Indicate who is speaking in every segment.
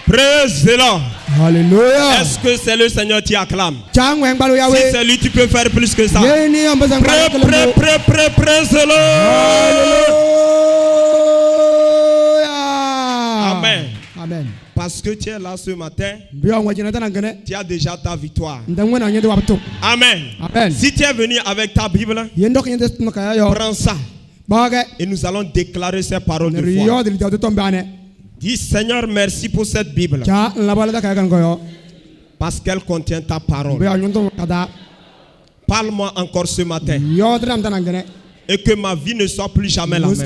Speaker 1: Praise the Lord.
Speaker 2: Hallelujah.
Speaker 1: Est-ce que c'est le Seigneur qui acclame? Si
Speaker 2: Si
Speaker 1: c'est lui, tu peux faire plus que ça. Praise the Lord. Amen.
Speaker 2: Amen.
Speaker 1: Parce que tu es là ce matin, tu as déjà ta victoire. Amen.
Speaker 2: Amen.
Speaker 1: Si tu es venu avec ta Bible, prends ça. Et nous allons déclarer ces paroles de foi. Dis Seigneur, merci pour cette Bible. Parce qu'elle contient ta parole. Parle-moi encore ce matin. Et que ma vie ne soit plus jamais la même.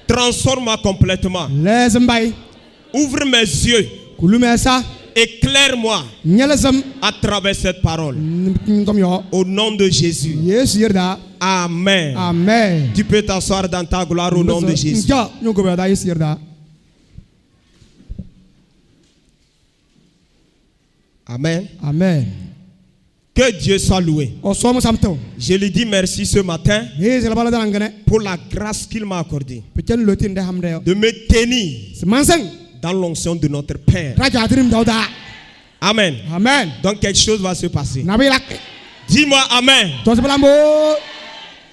Speaker 1: Transforme-moi complètement. Ouvre mes yeux. Éclaire-moi à travers cette parole. Au nom de Jésus. Amen.
Speaker 2: Amen.
Speaker 1: Tu peux t'asseoir dans ta gloire au nom de Jésus. Amen.
Speaker 2: Amen.
Speaker 1: Que Dieu soit loué. Je lui dis merci ce matin pour la grâce qu'il m'a accordée de me tenir dans l'onction de notre Père. Amen.
Speaker 2: Amen.
Speaker 1: Donc quelque chose va se passer. Dis-moi Amen.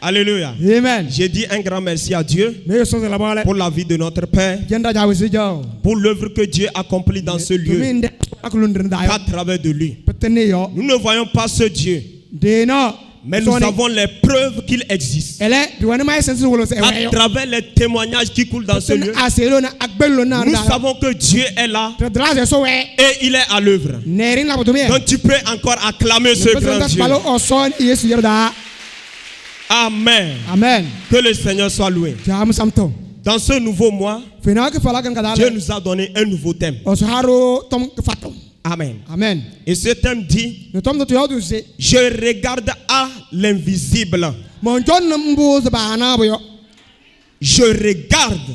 Speaker 1: Alléluia.
Speaker 2: Amen.
Speaker 1: Je dis un grand merci à Dieu pour la vie de notre Père, pour l'œuvre que Dieu accomplit dans ce lieu à travers de lui. Nous ne voyons pas ce Dieu, mais nous avons les preuves qu'il existe. À travers les témoignages qui coulent dans ce lieu, nous savons que Dieu est là et il est à l'œuvre. Donc tu peux encore acclamer ce grand Dieu. Amen.
Speaker 2: Amen.
Speaker 1: Que le Seigneur soit loué. Dans ce nouveau mois, Dieu nous a donné un nouveau thème. Amen.
Speaker 2: Amen.
Speaker 1: Et ce thème dit: je regarde à l'invisible. Je regarde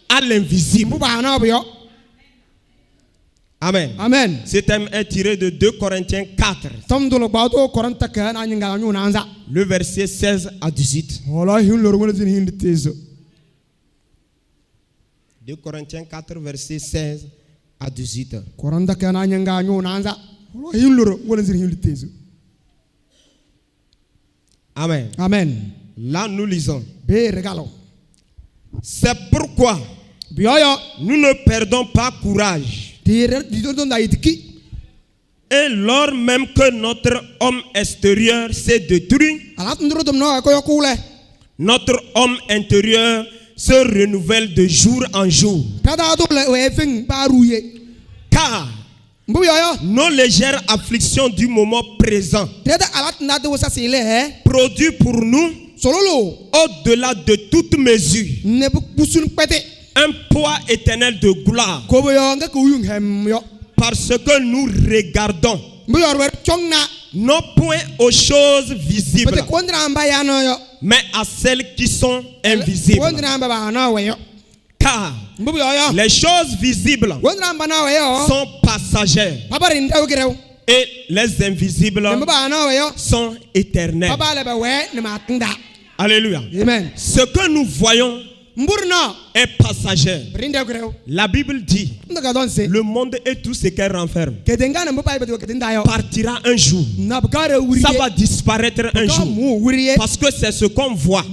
Speaker 1: à l'invisible. Amen.
Speaker 2: Amen.
Speaker 1: Ce thème est tiré de 2 Corinthiens 4. Le verset 16 à 18. 2 Corinthiens 4, verset 16 à 18. Amen.
Speaker 2: Amen.
Speaker 1: Là, nous lisons: c'est pourquoi nous ne perdons pas courage. Et lors même que notre homme extérieur s'est détruit, notre homme intérieur se renouvelle de jour en jour. Car nos légères afflictions du moment présent produisent pour nous, au-delà de toute mesure, un poids éternel de gloire. Parce que nous regardons non point aux choses visibles, mais à celles qui sont invisibles. Car les choses visibles sont passagères et les invisibles sont éternelles. Alléluia.
Speaker 2: Amen.
Speaker 1: Ce que nous voyons est passager. La Bible dit: le monde et tout ce qu'elle renferme partira un jour. Ça va disparaître un jour. Parce que c'est ce qu'on voit.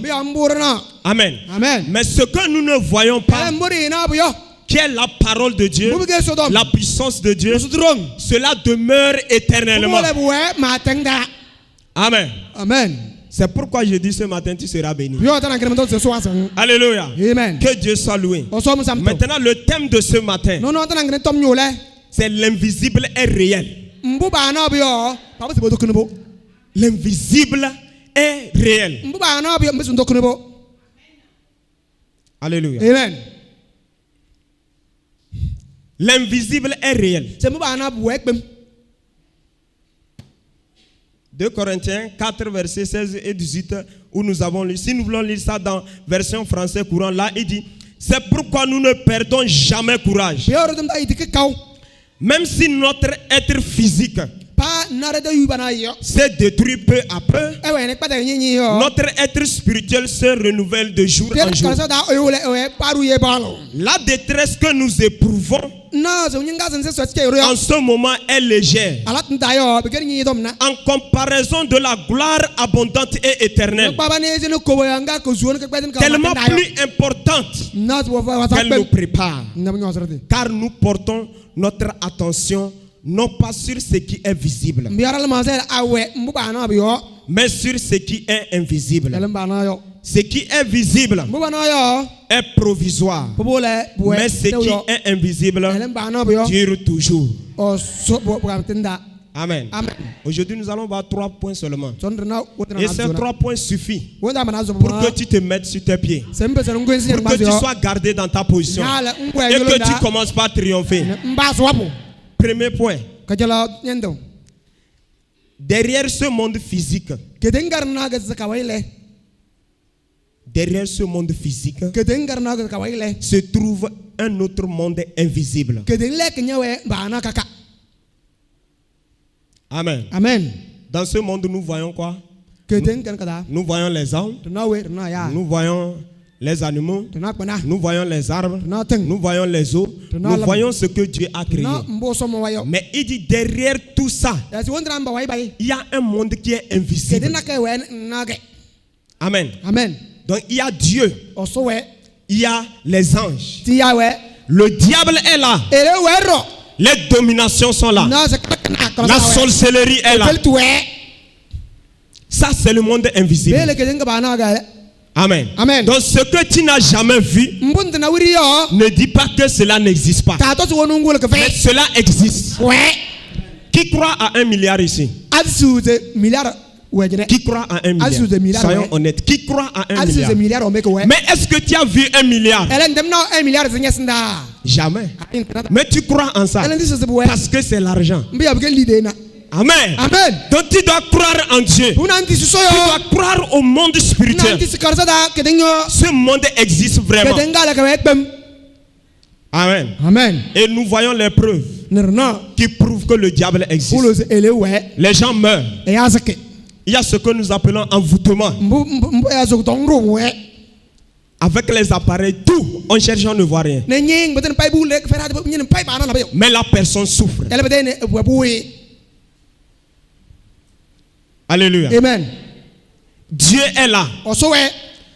Speaker 1: Amen.
Speaker 2: Amen.
Speaker 1: Mais ce que nous ne voyons pas, qui est la parole de Dieu, la puissance de Dieu, cela demeure éternellement. Amen.
Speaker 2: Amen.
Speaker 1: C'est pourquoi je dis ce matin, tu seras béni. Alléluia.
Speaker 2: Amen.
Speaker 1: Que Dieu soit loué. Maintenant, le thème de ce matin, c'est l'invisible est réel. L'invisible est réel. Alléluia.
Speaker 2: Amen.
Speaker 1: L'invisible est réel. 2 Corinthiens 4, versets 16 et 18, où nous avons lu. Si nous voulons lire ça dans version français courant, là, il dit: c'est pourquoi nous ne perdons jamais courage. Même si notre être physique se détruit peu à peu, notre être spirituel se renouvelle de jour en jour. La détresse que nous éprouvons en ce moment est légère en comparaison de la gloire abondante et éternelle, tellement plus importante qu'elle nous prépare, car nous portons notre attention non pas sur ce qui est visible, mais sur ce qui est invisible. Ce qui est visible est provisoire, mais ce qui est invisible dure toujours. Amen. Aujourd'hui, nous allons voir 3 points seulement. Et ces 3 points suffisent pour que tu te mettes sur tes pieds, pour que tu sois gardé dans ta position et que tu commences par triompher. Premier point. Derrière ce monde physique, se trouve un autre monde invisible. Amen.
Speaker 2: Amen.
Speaker 1: Dans ce monde, nous voyons quoi? Nous voyons les hommes, nous voyons les animaux, nous voyons les arbres, nous voyons les eaux, nous voyons ce que Dieu a créé. Mais il dit derrière tout ça, il y a un monde qui est invisible. Amen.
Speaker 2: Amen.
Speaker 1: Donc il y a Dieu, il y a les anges, le diable est là, les dominations sont là, la sorcellerie est là. Ça c'est le monde invisible. Amen.
Speaker 2: Amen.
Speaker 1: Donc ce que tu n'as jamais vu, ne dis pas que cela n'existe pas. Mais cela existe. Qui croit à 1 milliard ici? Qui croit à 1 milliard? Soyons honnêtes. Qui croit à 1 milliard? Mais est-ce que tu as vu 1 milliard? Jamais. Mais tu crois en ça parce que c'est l'argent. Amen.
Speaker 2: Amen.
Speaker 1: Donc tu dois croire en Dieu. Tu dois croire au monde spirituel. Ce monde existe vraiment. Amen.
Speaker 2: Amen.
Speaker 1: Et nous voyons les preuves qui prouvent que le diable existe. Les gens meurent. Il y a ce que nous appelons envoûtement. Avec les appareils, tout, on cherche, on ne voit rien. Mais la personne souffre. Alléluia.
Speaker 2: Amen.
Speaker 1: Dieu est là.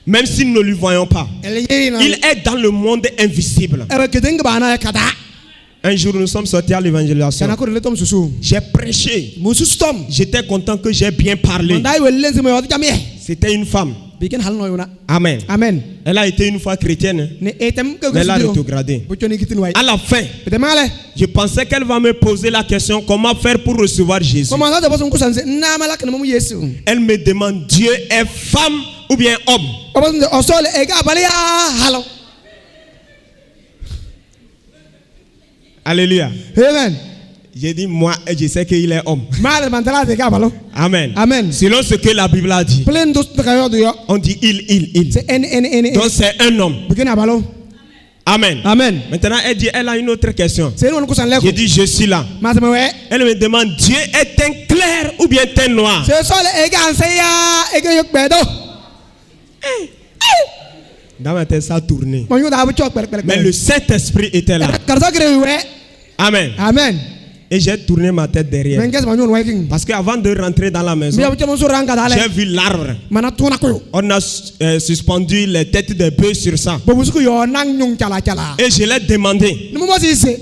Speaker 1: Même si nous ne le voyons pas. Il est dans le monde invisible. Un jour, nous sommes sortis à l'évangélisation. J'ai prêché. J'étais content que j'ai bien parlé. C'était une femme. Amen.
Speaker 2: Amen.
Speaker 1: Elle a été une fois chrétienne, mais elle a rétrogradé. À la fin, je pensais qu'elle va me poser la question comment faire pour recevoir Jésus. Elle me demande, Dieu est femme ou bien homme? Alléluia.
Speaker 2: Amen.
Speaker 1: J'ai dit, moi, je sais qu'il est homme. Amen.
Speaker 2: Amen.
Speaker 1: Selon ce que la Bible a dit, on dit il. Donc c'est un homme. Amen.
Speaker 2: Amen.
Speaker 1: Maintenant, elle dit, elle a une autre question. J'ai dit, je suis là. Elle me demande, Dieu est un clair ou bien un noir? Dans ma tête, ça a tourné. Mais le Saint-Esprit était là. Amen.
Speaker 2: Amen.
Speaker 1: Et j'ai tourné ma tête derrière. Parce qu'avant de rentrer dans la maison, j'ai vu l'arbre. On a suspendu les têtes des bœufs sur ça. Et je l'ai demandé,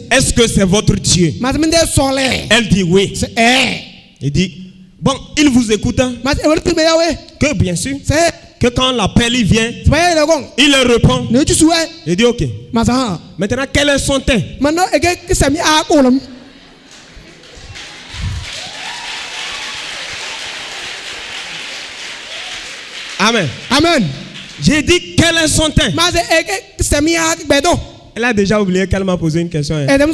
Speaker 1: est-ce que c'est votre Dieu? Elle dit oui. Il dit, bon, il vous écoute. Que bien sûr. Que quand l'appel il vient, il le répond. Il dit ok. Maintenant, quel est son teint? Amen.
Speaker 2: Amen.
Speaker 1: J'ai dit quel est son teint? Elle a déjà oublié qu'elle m'a posé une question. Elle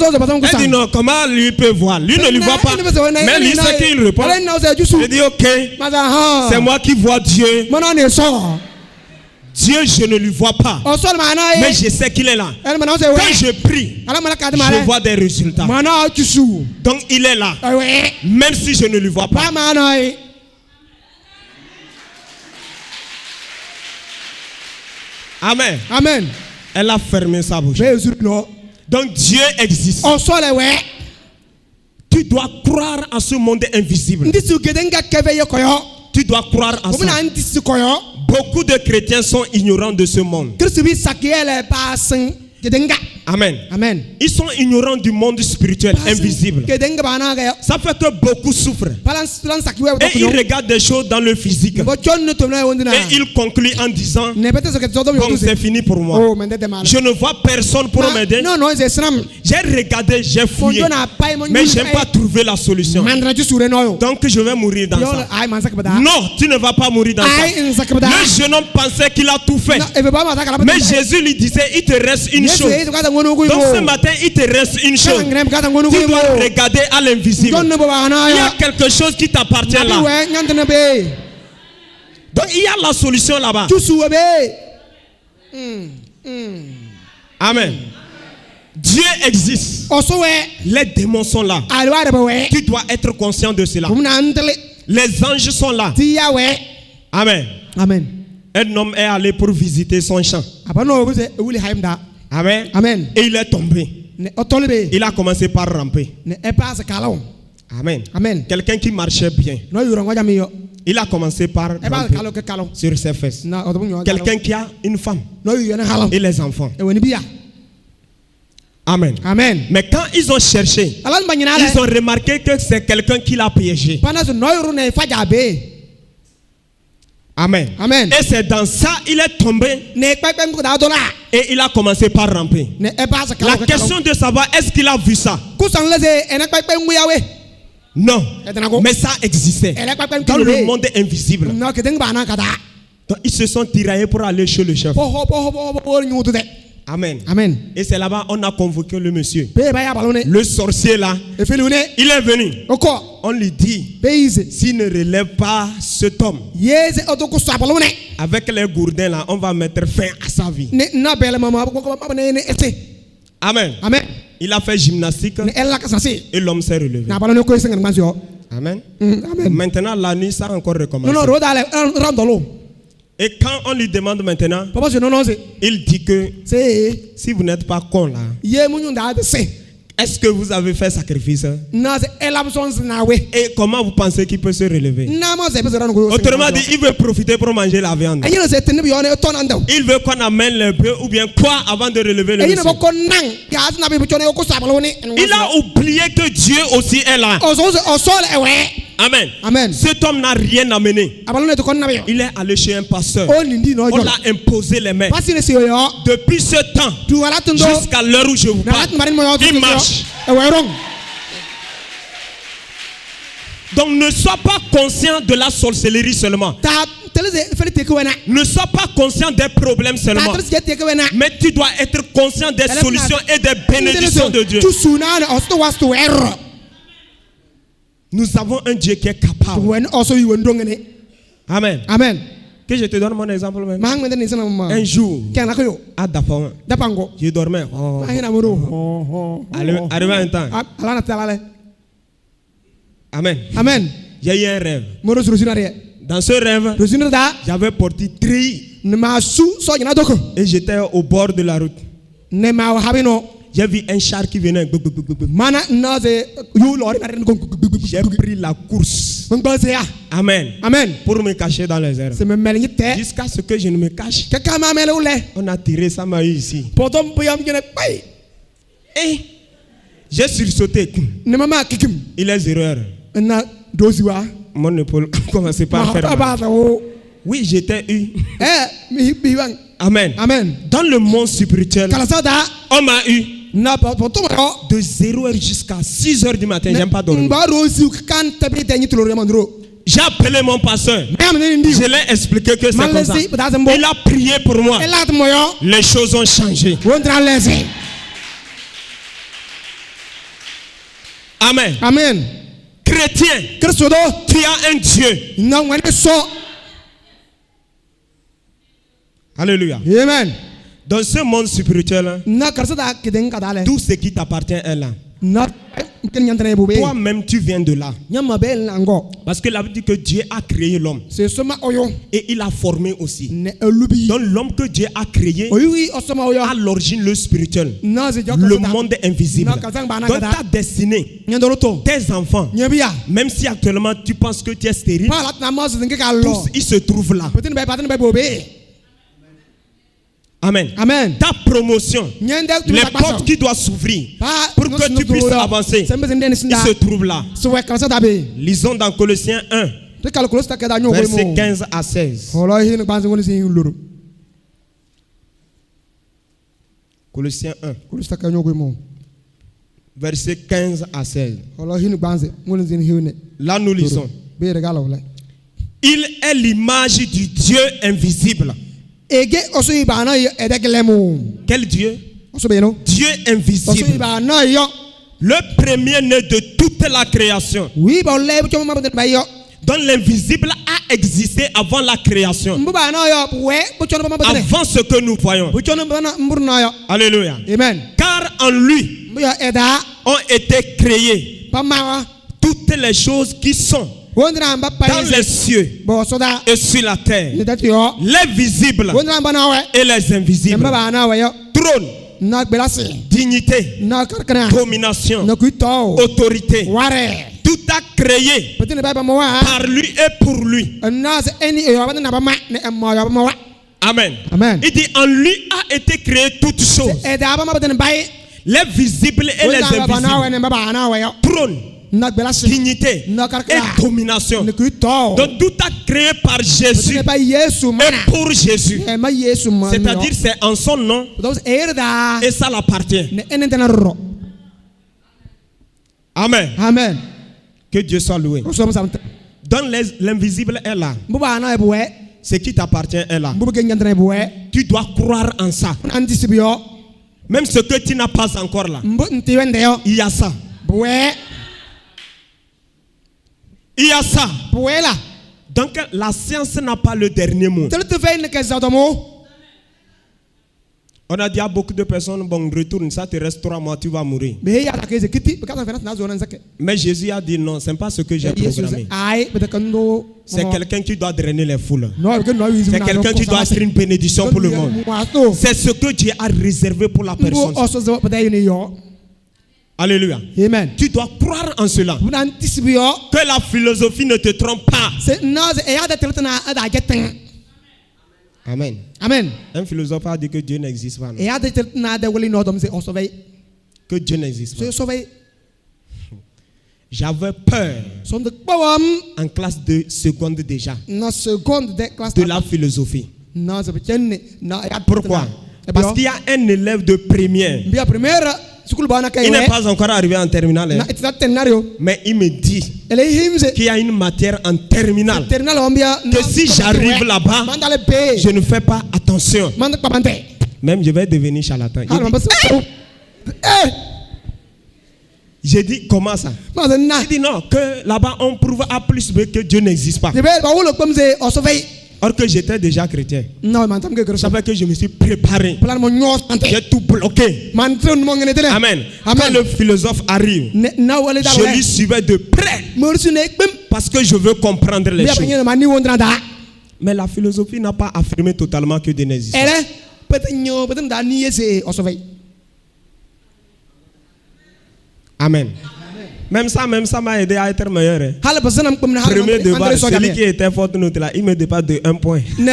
Speaker 1: dit non, comment lui peut voir? Lui ne lui voit pas. Mais lui sait qu'il répond. Je dis ok, c'est moi qui vois Dieu. Dieu, je ne lui vois pas. Mais je sais qu'il est là. Quand je prie, je vois des résultats. Donc il est là. Même si je ne lui vois pas. Amen.
Speaker 2: Amen.
Speaker 1: Elle a fermé sa bouche. Donc Dieu existe. Tu dois croire à ce monde invisible. Tu dois croire à ça. Beaucoup de chrétiens sont ignorants de ce monde. Amen.
Speaker 2: Amen.
Speaker 1: Ils sont ignorants du monde spirituel invisible. Ça fait que beaucoup souffrent. Et ils regardent des choses dans le physique. Et ils concluent en disant, bon, c'est fini pour moi. Je ne vois personne pour m'aider. J'ai regardé, j'ai fouillé, mais je n'ai pas trouvé la solution. Donc je vais mourir dans ça. Non, tu ne vas pas mourir dans ça. Le jeune homme pensait qu'il a tout fait. Mais Jésus lui disait, il te reste une chose. Donc ce matin, il te reste une chose. Tu dois regarder à l'invisible. Il y a quelque chose qui t'appartient là. Donc il y a la solution là-bas. Amen. Dieu existe. Les démons sont là. Tu dois être conscient de cela. Les anges sont là. Amen.
Speaker 2: Amen.
Speaker 1: Un homme est allé pour visiter son champ. Amen.
Speaker 2: Amen.
Speaker 1: Et il est tombé. Il a commencé par ramper. Amen.
Speaker 2: Amen.
Speaker 1: Quelqu'un qui marchait bien. Il a commencé par ramper sur ses fesses. Quelqu'un qui a une femme et les enfants. Amen.
Speaker 2: Amen.
Speaker 1: Mais quand ils ont cherché, ils ont remarqué que c'est quelqu'un qui l'a piégé. Amen.
Speaker 2: Amen.
Speaker 1: Et c'est dans ça il est tombé. Et il a commencé par ramper. La question de savoir est-ce qu'il a vu ça? Non. Mais ça existait dans le monde invisible. Donc ils se sont tiraillés pour aller chez le chef. Amen.
Speaker 2: Amen.
Speaker 1: Et c'est là-bas on a convoqué le monsieur. Le sorcier là, il est venu. On lui dit, s'il ne relève pas cet homme, avec les gourdins là, on va mettre fin à sa vie. Amen.
Speaker 2: Amen.
Speaker 1: Il a fait gymnastique et l'homme s'est relevé. Amen.
Speaker 2: Amen.
Speaker 1: Maintenant la nuit ça a encore recommencé. Et quand on lui demande maintenant, il dit que si vous n'êtes pas con là, est-ce que vous avez fait sacrifice? Et comment vous pensez qu'il peut se relever? Autrement dit, il veut profiter pour manger la viande. Il veut qu'on amène le bœuf ou bien quoi avant de relever le monsieur. Il a oublié que Dieu aussi est là. Amen.
Speaker 2: Amen.
Speaker 1: Cet homme n'a rien amené. Il est allé chez un pasteur. On l'a imposé les mains. Depuis ce temps jusqu'à l'heure où je vous parle, il marche. Donc ne sois pas conscient de la sorcellerie seulement. Ne sois pas conscient des problèmes seulement. Mais tu dois être conscient des solutions et des bénédictions de Dieu. Nous avons un Dieu qui est capable. Amen.
Speaker 2: Amen.
Speaker 1: Que je te donne mon exemple même. Un jour, à Dapang, je dormais. Arrivé un temps. Amen.
Speaker 2: Amen.
Speaker 1: J'ai eu un rêve. Dans ce rêve, j'avais porté tri. Et j'étais au bord de la route. J'ai vu un char qui venait. J'ai pris la course. Amen.
Speaker 2: Amen.
Speaker 1: Pour me cacher dans les airs. Jusqu'à ce que je ne me cache. On a tiré, ça m'a eu ici. Et j'ai sursauté. Il est 0 heure. Mon épaule a commencé par faire mal. Oui, j'étais eu. Amen.
Speaker 2: Amen.
Speaker 1: Dans le monde spirituel, on m'a eu. De 0 heure jusqu'à 6 heures du matin, j'aime pas dormir. J'ai appelé mon pasteur. Je l'ai expliqué que c'est comme ça. Il a prié pour moi. Les choses ont changé. Amen.
Speaker 2: Amen.
Speaker 1: Chrétien, tu as un Dieu. Alléluia.
Speaker 2: Amen.
Speaker 1: Dans ce monde spirituel, tout ce qui t'appartient est là. Toi-même, tu viens de là. Parce que la Bible dit que Dieu a créé l'homme. Et il a formé aussi. Donc l'homme que Dieu a créé à l'origine le spirituel. Le monde invisible. Donc ta destinée, tes enfants, même si actuellement tu penses que tu es stérile, tous ils se trouvent là. Amen.
Speaker 2: Amen.
Speaker 1: Ta promotion, les portes qui doivent s'ouvrir pour que tu puisses avancer, ils se trouvent là. Lisons dans Colossiens 1, versets 15 à 16. Colossiens 1, versets 15 à 16. Là nous lisons. Il est l'image du Dieu invisible. Quel Dieu? Dieu invisible. Le premier-né de toute la création. Donc l'invisible a existé avant la création. Avant ce que nous voyons. Alléluia.
Speaker 2: Amen.
Speaker 1: Car en lui ont été créées toutes les choses qui sont dans les cieux et sur la terre, les visibles et les invisibles. Trône, dignité, domination, autorité. Tout a créé par lui et pour lui. Amen.
Speaker 2: Amen.
Speaker 1: Il dit en lui a été créé toutes choses, les visibles et les invisibles. Trône, dignité et domination. Donc tout a créé par Jésus et pour Jésus. C'est-à-dire c'est en son nom et ça l'appartient. Amen.
Speaker 2: Amen.
Speaker 1: Que Dieu soit loué. Donc l'invisible est là. Ce qui t'appartient est là. Tu dois croire en ça. Même ce que tu n'as pas encore là, il y a ça. Il y a ça. Donc la science n'a pas le dernier mot. On a dit à beaucoup de personnes, bon, retourne, ça te reste 3 mois, tu vas mourir. Mais Jésus a dit non, ce n'est pas ce que j'ai programmé. C'est quelqu'un qui doit drainer les foules. C'est quelqu'un qui doit être une bénédiction pour le monde. C'est ce que Dieu a réservé pour la personne. Alléluia.
Speaker 2: Amen.
Speaker 1: Tu dois croire en cela. Que la philosophie ne te trompe pas. Amen.
Speaker 2: Amen.
Speaker 1: Un philosophe a dit que Dieu n'existe pas. Que Dieu n'existe pas. J'avais peur en classe de seconde déjà de la philosophie. Pourquoi? Parce qu'il y a un élève de première. Il n'est pas encore arrivé en terminale. Mais il me dit qu'il y a une matière en terminale. Que si j'arrive là-bas, je ne fais pas attention. Même je vais devenir charlatan. J'ai dit, comment ça? Il dit non, que là-bas on prouve A plus B que Dieu n'existe pas. Or que j'étais déjà chrétien. Je savais que je me suis préparé. J'ai tout bloqué. Amen. Quand le philosophe arrive, je lui suivais de près. Parce que je veux comprendre les choses. Mais la philosophie n'a pas affirmé totalement que Dieu n'existe pas. Amen. Même ça m'a aidé à être meilleur. Premier devoir, celui qui était fort note là, il me dépasse de 1 point. Il me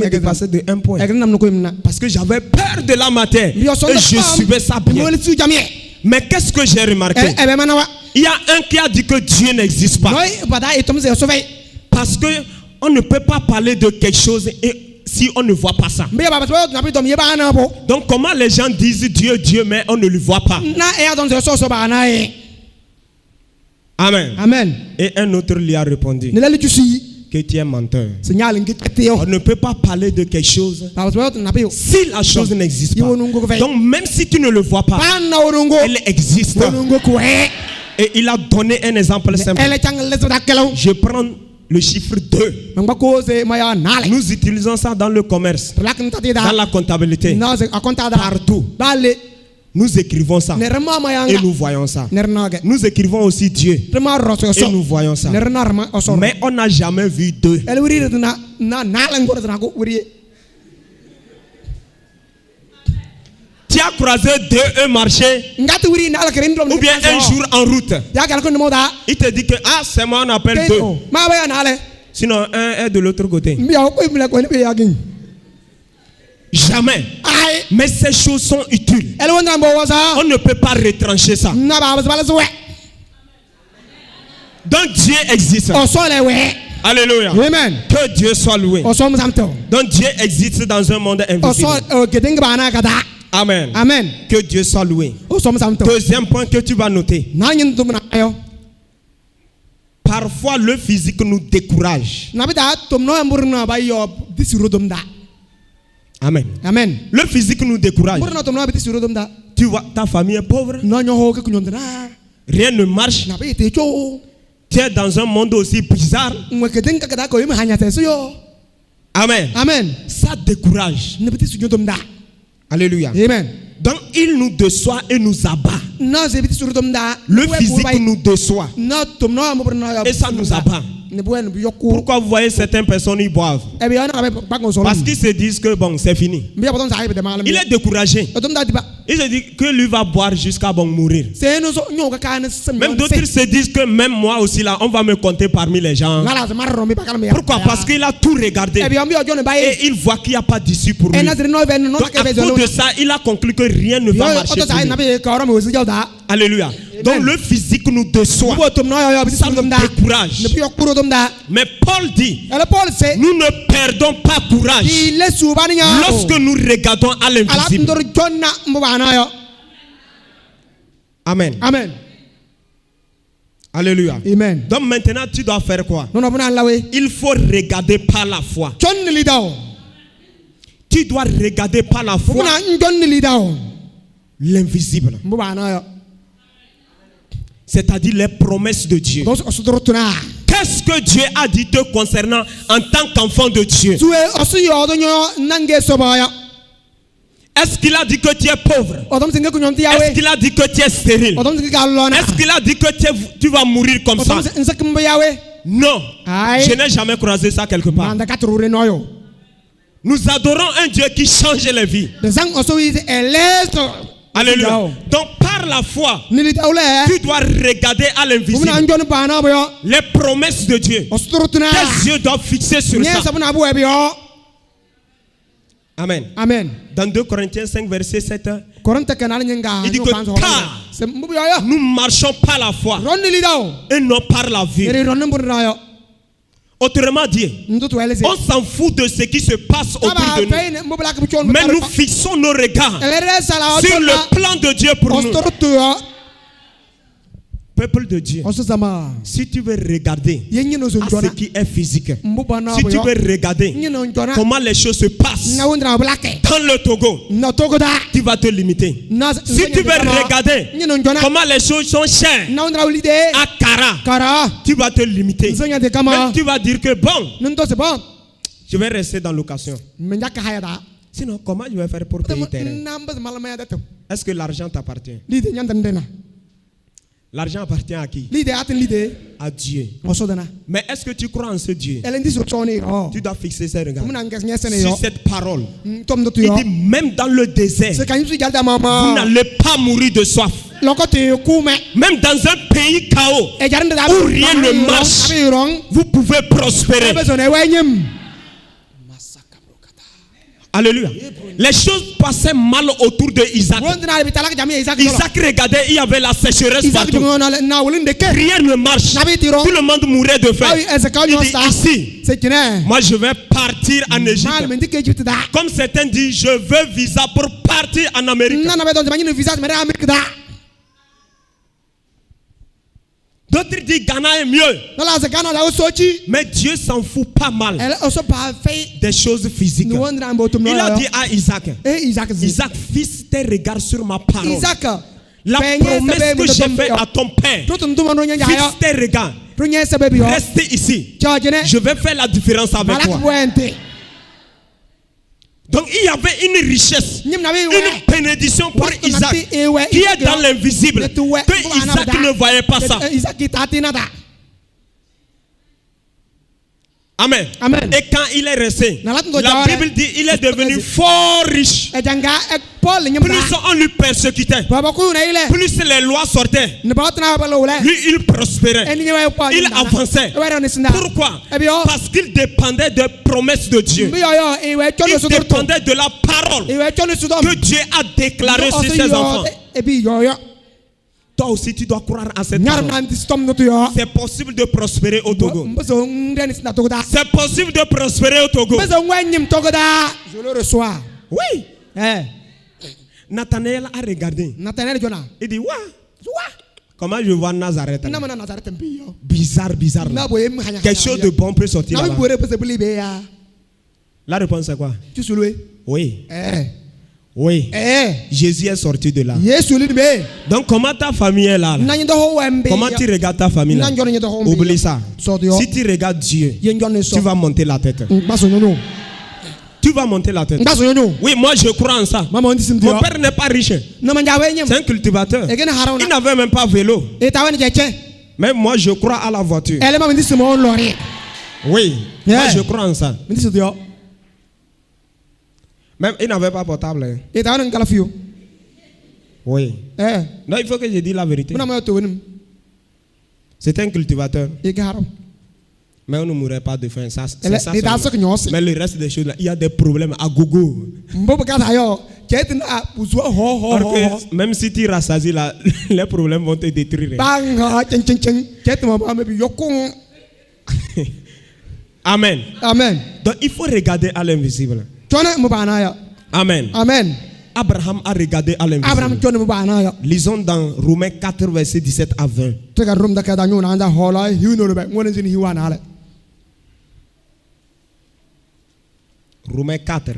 Speaker 1: dépassait de 1 point. Parce que j'avais peur de la matière. Et je suivais ça bien. Mais qu'est-ce que j'ai remarqué? Il y a un qui a dit que Dieu n'existe pas. Parce qu'on ne peut pas parler de quelque chose et si on ne voit pas ça. Donc comment les gens disent Dieu, Dieu, mais on ne le voit pas? Amen.
Speaker 2: Amen.
Speaker 1: Et un autre lui a répondu que tu es menteur. On ne peut pas parler de quelque chose si la chose n'existe pas. Donc même si tu ne le vois pas, elle existe. Et il a donné un exemple simple. Je prends le chiffre 2. Nous utilisons ça dans le commerce, dans la comptabilité, partout. Nous écrivons ça et nous voyons ça. Nous écrivons aussi Dieu et nous voyons ça. Mais on n'a jamais vu 2. Tu as croisé 2 et marché, ou bien un jour en route. Il te dit que c'est moi on appelle 2. Sinon un est de l'autre côté. Jamais. Mais ces choses sont utiles. On ne peut pas retrancher ça. Donc Dieu existe. Alléluia.
Speaker 2: Amen.
Speaker 1: Que Dieu soit loué. Donc Dieu existe dans un monde invisible. Amen.
Speaker 2: Amen.
Speaker 1: Que Dieu soit loué. Deuxième point que tu vas noter. Parfois le physique nous décourage. Amen.
Speaker 2: Amen.
Speaker 1: Le physique nous décourage. Tu vois, ta famille est pauvre. Rien ne marche. Tu es dans un monde aussi bizarre. Amen.
Speaker 2: Amen.
Speaker 1: Ça décourage. Alléluia.
Speaker 2: Amen.
Speaker 1: Donc il nous déçoit et nous abat. Le physique nous déçoit et ça nous abat. Pourquoi vous voyez certaines personnes y boivent? Parce qu'ils se disent que bon, c'est fini. Il est découragé. Il se dit que lui va boire jusqu'à bon mourir. Même d'autres se disent que même moi aussi là, on va me compter parmi les gens. Pourquoi? Parce qu'il a tout regardé et il voit qu'il n'y a pas d'issue pour lui. Donc à cause de ça, il a conclu que rien ne va marcher pour lui. Alléluia. Donc le physique nous déçoit, ça nous décourage. Mais Paul dit, nous ne perdons pas courage lorsque nous regardons à l'invisible. Amen.
Speaker 2: Amen.
Speaker 1: Alléluia.
Speaker 2: Amen.
Speaker 1: Donc maintenant tu dois faire quoi? Il faut regarder par la foi. Tu dois regarder par la foi l'invisible. C'est-à-dire les promesses de Dieu. Qu'est-ce que Dieu a dit te concernant en tant qu'enfant de Dieu? Est-ce qu'il a dit que tu es pauvre? Est-ce qu'il a dit que tu es stérile? Est-ce qu'il a dit que tu vas mourir comme ça? Non. Je n'ai jamais croisé ça quelque part. Nous adorons un Dieu qui change les vies. Alléluia. Donc par la foi, tu dois regarder à l'invisible les promesses de Dieu. Tes yeux doivent fixer sur ça. Amen.
Speaker 2: Amen.
Speaker 1: Dans 2 Corinthiens 5 verset 7, il dit que car nous marchons par la foi et non par la vue. Autrement dit, on s'en fout de ce qui se passe autour de nous. Mais nous fixons nos regards sur le plan de Dieu pour nous. Peuple de Dieu, si tu veux regarder à ce qui est physique, si tu veux regarder comment les choses se passent dans le Togo, tu vas te limiter. Si tu veux regarder comment les choses sont chères à Kara, tu vas te limiter. Même tu vas dire que bon, je vais rester dans l'occasion. Sinon, comment je vais faire pour payer terrain? Est-ce que l'argent t'appartient? L'argent appartient à qui? À Dieu. Mais est-ce que tu crois en ce Dieu? Tu dois fixer ses regards sur cette parole. Il dit même dans le désert, vous n'allez pas mourir de soif. Même dans un pays chaos où rien ne marche, vous pouvez prospérer. Alléluia. Les choses passaient mal autour de Isaac. Isaac regardait, il y avait la sécheresse partout. Rien ne marche. Tout le monde mourait de faim. Il dit ici, moi je vais partir en Égypte. Comme certains disent, je veux visa pour partir en Amérique. D'autres disent Ghana est mieux. Mais Dieu s'en fout pas mal des choses physiques. Il a dit à Isaac, Isaac, fixe tes regards sur ma parole. La promesse que j'ai faite à ton père, fixe tes regards. Restez ici. Je vais faire la différence avec toi. Donc il y avait une richesse, une bénédiction pour Isaac qui est dans l'invisible. Que Isaac ne voyait pas ça. Amen. Et quand il est resté, la Bible dit il est devenu fort riche. Plus on lui persécutait, plus les lois sortaient. Lui, il prospérait. Il avançait. Pourquoi? Parce qu'il dépendait des promesses de Dieu. Il dépendait de la parole que Dieu a déclarée sur ses enfants. Toi aussi, tu dois croire à cette parole. C'est possible de prospérer au Togo. C'est possible de prospérer au Togo.
Speaker 2: Je le reçois.
Speaker 1: Oui. Nathanaël a regardé. Il dit, comment je vois Nazareth? Bizarre. Quelque chose de bon peut sortir là-bas. La réponse c'est quoi? Oui. Oui. Jésus est sorti de là. Donc comment ta famille est là? Comment tu regardes ta famille là? Oublie ça. Si tu regardes Dieu, tu vas monter la tête. Tu vas monter la tête. Oui, moi je crois en ça. Mon père n'est pas riche. C'est un cultivateur. Il n'avait même pas vélo. Mais moi je crois à la voiture. Oui, moi je crois en ça. Même il n'avait pas portable. Oui. Non, il faut que je dise la vérité. C'est un cultivateur. Mais on ne mourrait pas de faim. Ça, mais le reste des choses, là, il y a des problèmes à gogo. Même si tu rassasies là, les problèmes vont te détruire. Amen. Donc il faut regarder à l'invisible. Amen. Abraham a regardé à l'invisible. Lisons dans Romains 4, verset 17 à 20. Romains 4,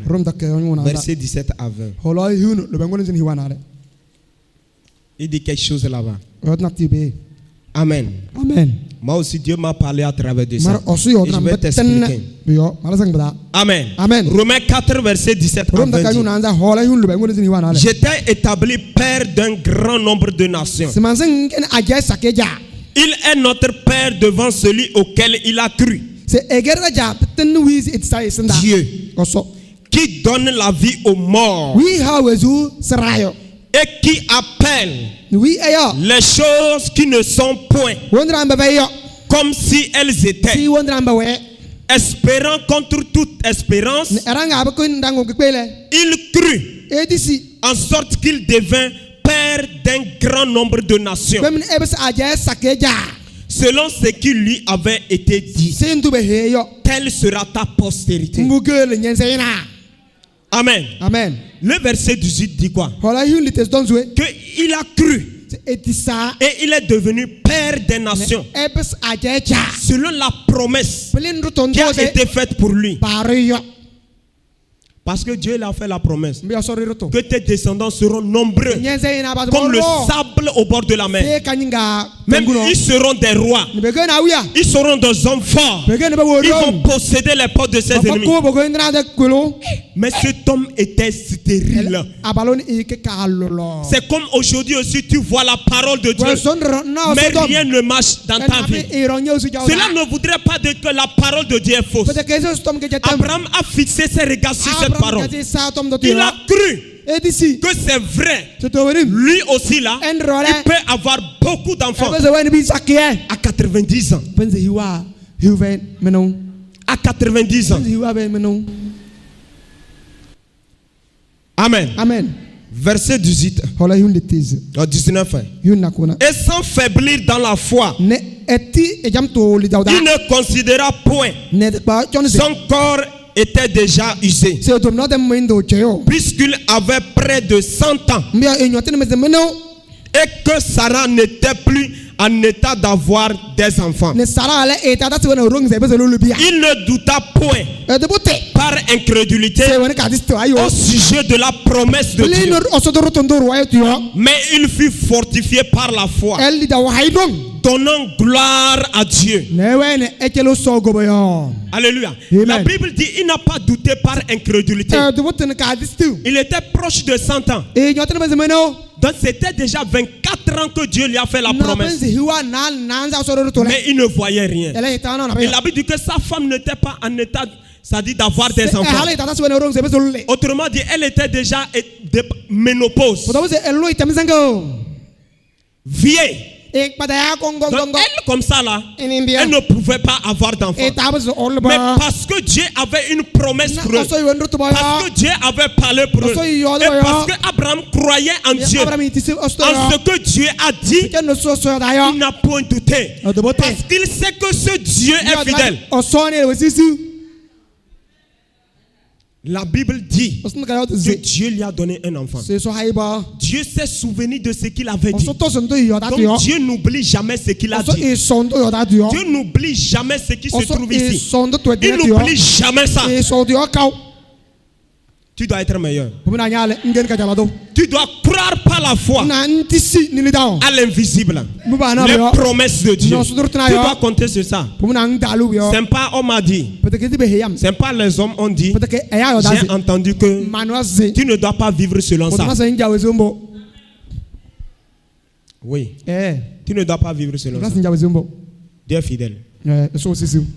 Speaker 1: verset 17 à 20. Il dit quelque chose là-bas. Amen. Moi aussi, Dieu m'a parlé à travers de ça. Et je vais t'expliquer. Amen. Romains 4, verset 17 à 20. J'étais établi père d'un grand nombre de nations. Il est notre père devant celui auquel il a cru. Dieu qui donne la vie aux morts et qui appelle les choses qui ne sont point comme si elles étaient, espérant contre toute espérance. Il crut en sorte qu'il devint père d'un grand nombre de nations, selon ce qui lui avait été dit. Telle sera ta postérité. Amen. Le verset 18 dit quoi? Qu'il a cru et il est devenu père des nations selon la promesse qui a été faite pour lui. Parce que Dieu a fait la promesse que tes descendants seront nombreux comme le sable au bord de la mer. Même ils seront des rois. Ils seront des hommes forts. Ils vont posséder les portes de ses ennemis. Mais cet homme était stérile. C'est comme aujourd'hui aussi tu vois la parole de Dieu, mais rien ne marche dans ta vie. Cela ne voudrait pas dire que la parole de Dieu est fausse. Abraham a fixé ses regards sur cette parole. Il a cru que c'est vrai. Lui aussi là, il peut avoir beaucoup d'enfants à 90 ans. À 90 ans. Amen. Verset 18. 19. Et sans faiblir dans la foi, il ne considéra point son corps était déjà usé, puisqu'il avait près de 100 ans, et que Sarah n'était plus en état d'avoir des enfants. Il ne douta point par incrédulité au sujet de la promesse de Dieu, mais il fut fortifié par la foi, donnant gloire à Dieu. Alléluia.
Speaker 2: Amen.
Speaker 1: La Bible dit il n'a pas douté par incrédulité. Il était proche de 100 ans. Donc c'était déjà 24 ans que Dieu lui a fait la promesse. Mais il ne voyait rien. Et la Bible dit que sa femme n'était pas en état, c'est-à-dire d'avoir des enfants. Autrement dit, elle était déjà de ménopause. Vieille. Donc elle comme ça là, elle ne pouvait pas avoir d'enfant. Mais parce que Dieu avait une promesse pour eux, parce que Dieu avait parlé pour eux, et parce que Abraham croyait en Dieu, en ce que Dieu a dit, il n'a point douté. Parce qu'il sait que ce Dieu est fidèle. La Bible dit que Dieu lui a donné un enfant. Dieu s'est souvenu de ce qu'il avait dit. Donc Dieu n'oublie jamais ce qu'il a dit. Dieu n'oublie jamais ce qui se trouve ici. Il n'oublie jamais ça. Tu dois être meilleur. Tu dois croire par la foi à l'invisible, les promesses de Dieu. Tu dois compter sur ça. C'est pas on m'a dit, c'est pas les hommes ont dit. J'ai entendu que tu ne dois pas vivre selon ça. Oui. Tu ne dois pas vivre selon ça. Dieu est fidèle.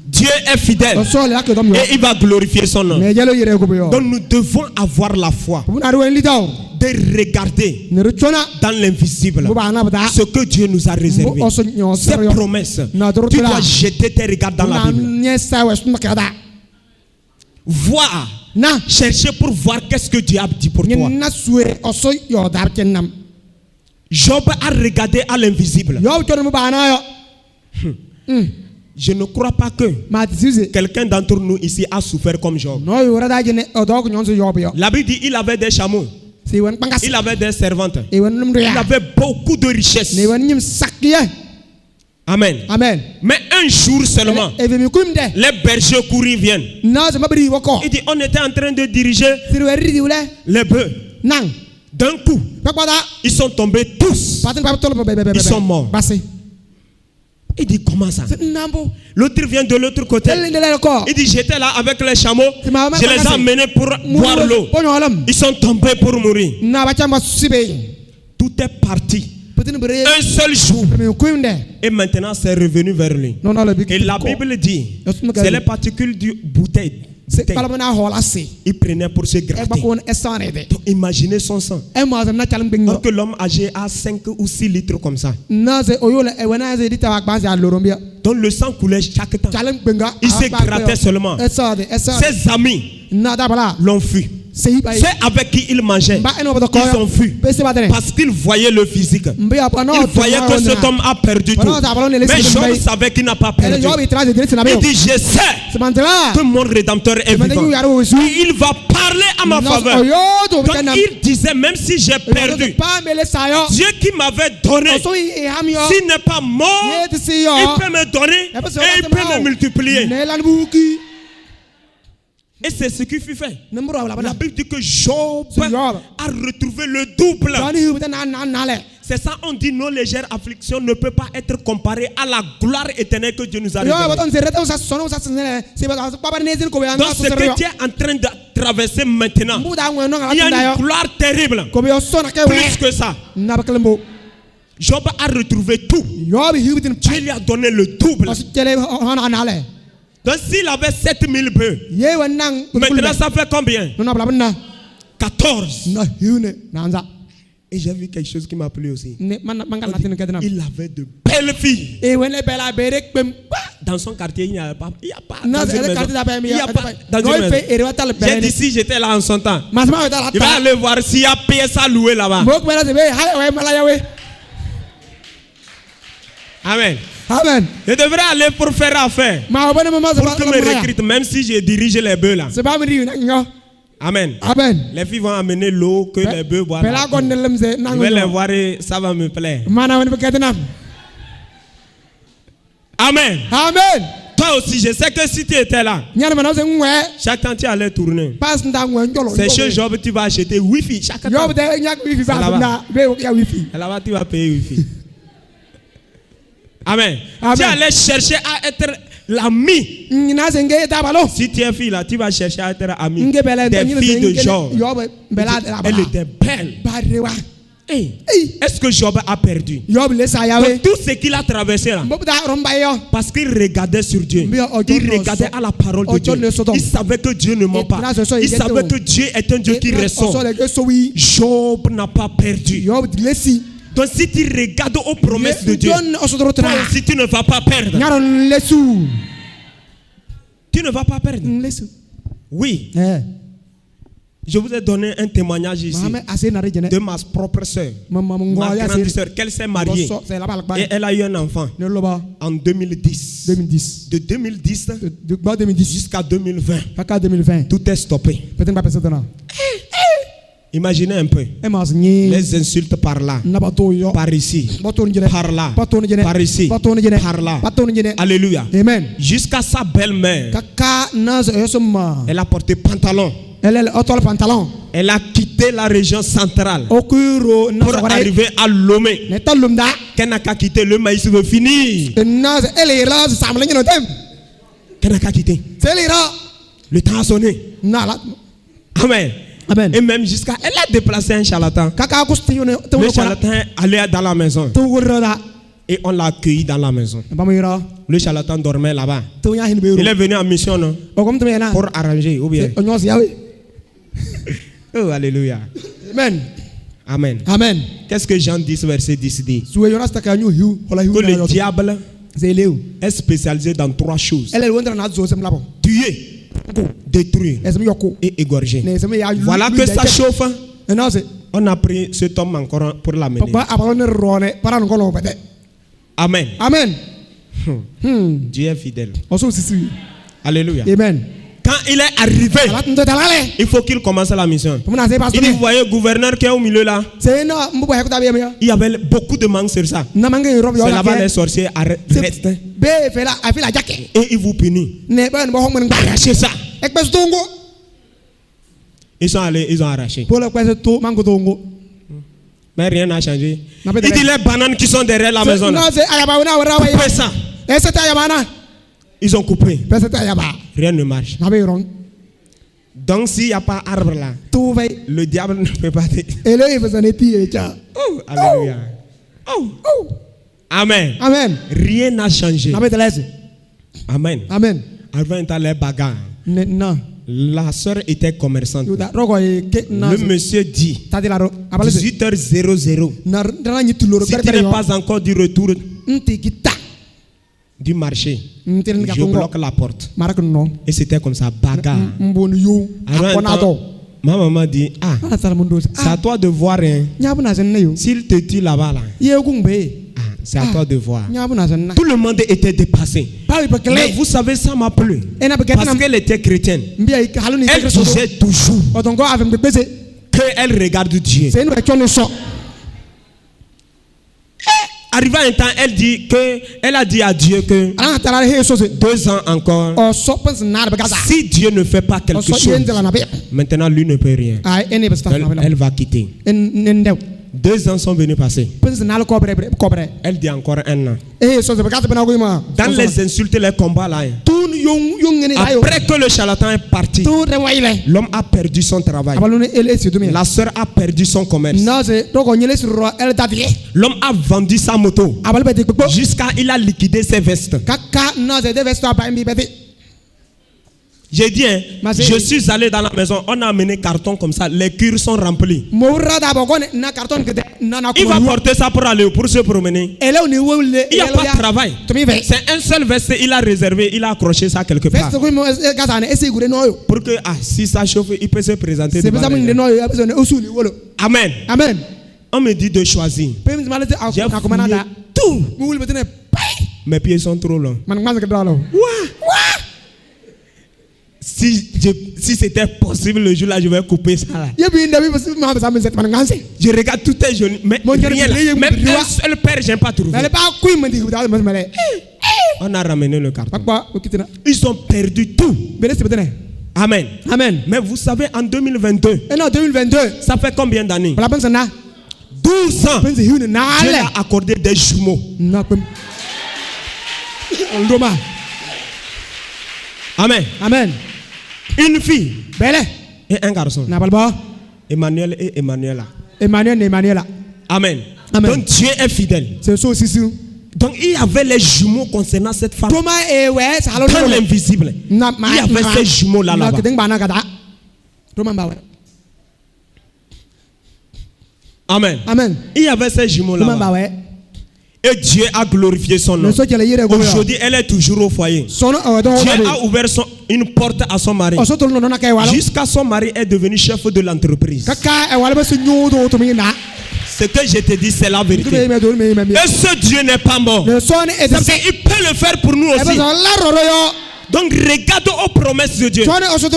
Speaker 1: Dieu est fidèle et il va glorifier son nom. Donc nous devons avoir la foi de regarder dans l'invisible ce que Dieu nous a réservé. Ces promesses, tu dois jeter tes regards dans la Bible. Voir, chercher pour voir qu'est-ce que Dieu a dit pour toi. Job a regardé à l'invisible. Je ne crois pas que quelqu'un d'entre nous ici a souffert comme Job. La Bible dit qu'il avait des chameaux, il avait des servantes, il avait beaucoup de richesses. Amen.
Speaker 2: Amen.
Speaker 1: Mais un jour seulement, les bergers courus viennent. Il dit on était en train de diriger les bœufs. D'un coup, ils sont tombés tous. Ils sont morts. Il dit comment ça? L'autre vient de l'autre côté. Il dit j'étais là avec les chameaux. Je les ai amenés pour boire l'eau. Ils sont tombés pour mourir. Tout est parti. Un seul jour. Et maintenant c'est revenu vers lui. Et la Bible dit, c'est les particules du bouteille. Il prenait pour se gratter. Donc, imaginez son sang. Alors que l'homme âgé a 5 ou 6 litres comme ça. Donc le sang coulait chaque temps. Il se grattait seulement. Ses amis l'ont fui. Ceux avec qui il mangeait, ils ont fui. Parce qu'ils voyaient le physique. Ils voyaient que cet homme a perdu tout. Mais Job savait qu'il n'a pas perdu. Il dit je sais que mon Rédempteur est vivant. Et il va parler à ma faveur. Donc il disait même si j'ai perdu, Dieu qui m'avait donné, s'il n'est pas mort, il peut me donner et il peut me multiplier. Et c'est ce qui fut fait. La Bible dit que Job a retrouvé le double. C'est ça, on dit nos légères afflictions ne peuvent pas être comparées à la gloire éternelle que Dieu nous a révélée. Donc ce que tu es en train de traverser maintenant, il y a une gloire terrible. Plus que ça. Job a retrouvé tout. Dieu lui a donné le double. Donc s'il avait 7000 bœufs, maintenant ça fait combien? 14. Et j'ai vu quelque chose qui m'a plu aussi. Il avait de belles filles. Dans son quartier, il n'y a pas. Il n'y a pas. Dans une maison. J'ai dit si j'étais là en son temps, il va aller voir s'il y a pièce à louer là-bas. Amen.
Speaker 2: Amen.
Speaker 1: Je devrais aller pour faire affaire. Pour que me recrute, même si je dirige les bœufs là. Amen.
Speaker 2: Amen.
Speaker 1: Les filles vont amener l'eau que les bœufs boivent. Je vais les voir et ça va me plaire. Amen.
Speaker 2: Amen.
Speaker 1: Toi aussi, je sais que si tu étais là, chaque temps tu allais tourner. C'est chez Job tu vas acheter Wi-Fi. Chaque temps. Là-bas tu vas payer Wi-Fi. Amen. Tu allais chercher à être l'ami. Si tu es fille là, tu vas chercher à être ami des filles de Job. Elle était belle. Hey. Est-ce que Job a perdu? Donc, tout ce qu'il a traversé là, parce qu'il regardait sur Dieu, il regardait à la parole de Dieu, il savait que Dieu ne ment pas, il savait que Dieu est un Dieu qui ressort. Job n'a pas perdu. Donc si tu regardes aux promesses de Dieu, si tu ne vas pas perdre, tu ne vas pas perdre. Oui. Je vous ai donné un témoignage ici de ma propre soeur, ma grande soeur, qu'elle s'est mariée et elle a eu un enfant en 2010. De 2010 jusqu'à 2020, tout est stoppé. Imaginez un peu les insultes par là, par ici, par là, par ici, par là. Alléluia.
Speaker 2: Amen.
Speaker 1: Jusqu'à sa belle-mère, elle a porté pantalon. Elle a quitté la région centrale pour arriver à Lomé. Qu'elle n'a qu'à quitter, le maïs veut finir. Qu'elle n'a qu'à quitter. Le temps a sonné. Amen.
Speaker 2: Amen.
Speaker 1: Et même jusqu'à... Elle a déplacé un charlatan. Le charlatan allait dans la maison. Et on l'a accueilli dans la maison. Le charlatan dormait là-bas. Il est venu en mission, non? Pour arranger, ou bien? Oh, alléluia.
Speaker 2: Amen.
Speaker 1: Amen.
Speaker 2: Amen.
Speaker 1: Qu'est-ce que Jean 10, verset 10 dit? Que le diable est spécialisé dans 3 choses: tuer, détruire et égorger. Voilà que ça chauffe. On a pris cet homme encore pour l'amener. Amen.
Speaker 2: Amen.
Speaker 1: Dieu est fidèle. Alléluia.
Speaker 2: Amen.
Speaker 1: Quand il est arrivé, il faut qu'il commence la mission. Il dit, vous voyez le gouverneur qui est au milieu là, il y avait beaucoup de manque sur ça. C'est là-bas les sorciers restent et ils vous punissent. Arrachez ça. Ils sont allés, ils ont arraché. Mais rien n'a changé. Il dit les bananes qui sont derrière la maison là, coupez ça. Ils ont coupé. Rien ne marche. Donc s'il n'y a pas arbre là, le diable ne peut pas te... Oh, alléluia. Oh. Amen.
Speaker 2: Amen.
Speaker 1: Rien n'a changé. Amen.
Speaker 2: Amen.
Speaker 1: Avant les bagarres. La soeur était commerçante. Le monsieur dit 18h00. Si tu n'es pas encore du retour du marché, je bloque la porte. Et c'était comme ça, bagarre. Alors, ma maman dit, c'est à toi de voir. S'il te tue là-bas, c'est à toi de voir. Tout le monde était dépassé. Mais vous savez, ça m'a plu. Parce qu'elle était chrétienne. Elle disait toujours qu'elle regarde Dieu. Arrivé un temps, elle a dit à Dieu que 2 ans encore, si Dieu ne fait pas quelque chose, maintenant lui ne peut rien. Elle va quitter. 2 ans sont venus passer. Elle dit encore 1 an. Dans les insultes, les combats là, après que le charlatan est parti, l'homme a perdu son travail. La soeur a perdu son commerce. L'homme a vendu sa moto jusqu'à il a liquidé ses vestes. J'ai dit, je suis allé dans la maison, on a amené carton comme ça, les cures sont remplies. Il va porter ça pour aller, pour se promener. Il n'y a pas de travail. C'est un seul veste, il a réservé, il a accroché ça quelque part. Pour que, si ça chauffe, il peut se présenter devant les... Amen.
Speaker 2: Amen.
Speaker 1: On me dit de choisir. J'ai fouillé tout. Mes pieds sont trop longs. Si c'était possible le jour là, je vais couper ça là. Je regarde tout est joli, mais rien là. Même un seul père, je n'ai pas trouvé. On a ramené le carton. Ils ont perdu tout. Amen.
Speaker 2: Amen.
Speaker 1: Mais vous savez, en 2022, ça fait combien d'années? 12 ans. Dieu a accordé des jumeaux. Amen.
Speaker 2: Amen.
Speaker 1: Une fille
Speaker 2: Belle.
Speaker 1: et un garçon. Emmanuel et Emmanuela.
Speaker 2: Emmanuel et Emmanuela.
Speaker 1: Amen.
Speaker 2: Amen.
Speaker 1: Donc Dieu est fidèle.
Speaker 2: C'est ça aussi.
Speaker 1: Donc il y avait les jumeaux concernant cette femme. Dans l'invisible. Il y avait ces jumeaux là-bas. Amen.
Speaker 2: Amen.
Speaker 1: Il y avait ces jumeaux là-bas. Et Dieu a glorifié son nom. Aujourd'hui, elle est toujours au foyer. Dieu a ouvert une porte à son mari. Jusqu'à son mari est devenu chef de l'entreprise. Ce que je te dis, c'est la vérité. Et ce Dieu n'est pas mort. Il peut le faire pour nous aussi. Donc regarde aux promesses de Dieu. Fixe